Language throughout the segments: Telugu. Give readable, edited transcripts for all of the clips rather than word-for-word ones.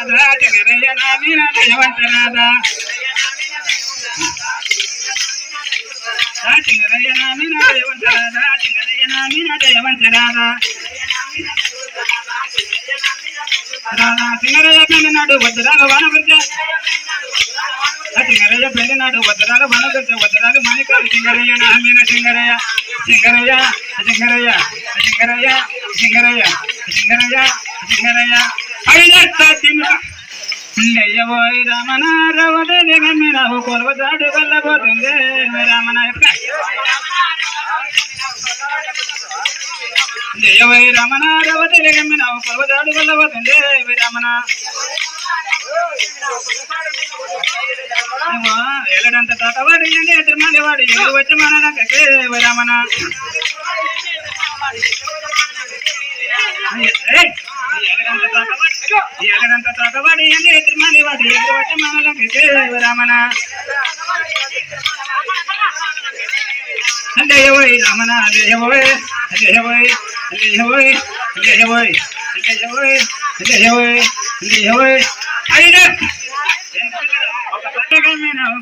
రాధా చింగరయ్య నా మీన దయవంత రాధా చింగరయ్య నా మీన దయవంత రాధా చింగరయ్య నా మీన దయవంత రాధా రాధా చింగరయ్య పెళ్ళినాడు వజ్రాలు వానగుర్చ చింగరయ్య పెళ్ళినాడు వజ్రాలు వానగుర్చ వజ్రాలు మణికాలు చింగరయ్య నా మీన చింగరయ్య చింగరయ్య చింగరయ్య చింగరయ్య చింగరయ్య చింగరయ్య చింగరయ్య అయ్యవోయ్ రమణ రవదే గమ్మినావు కొలవదాడు వెళ్ళబోతుంది రమణ జయవై రమణ రవదే గమ్మినావు కొలవదాడు వెళ్ళబోతుంది రమణ ఎల్లడంత తాతవాడు తిరుమల వాడు ఎదురు వచ్చి మన రమణ ఎల్లడంత తాతవాడు తిరుమల వాడు ఎదురు వచ్చి మన రమణ జయవై రమణ జయవై జయవై జయవై జయవై జయవై జయవై జయవై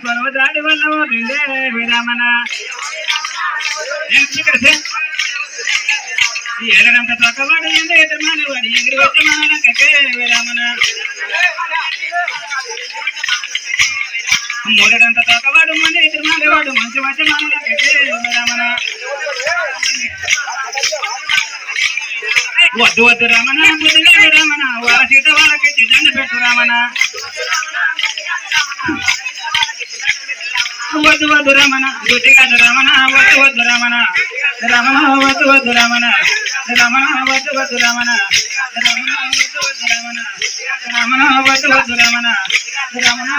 కొలవదాడి వల్ల పోతుందే విరమణ ఎగరంత తొక్కవాడు తిరుమల వాడి ఎగిరి వచ్చి మనకే విరమణ మూడడంత తొక్కవాడు మంది తిరుమల వాడు మంచి వచ్చి మనకే విరమణ వద్దు వద్దు రమణ బుద్ధిలేదు రమణ వాళ్ళ సీత వాళ్ళకి దండ పెట్టు రమణ వద్దు వద్దు రమణ బుద్ధిగాదు రమణ వద్దు వద్దు రమణ రమణ వద్దు వద్దు రమణ రమణ వద్దు వద్దు రమణ రమణ వద్దు వద్దు రమణ రమణ వద్దు వద్దు రమణ రమణ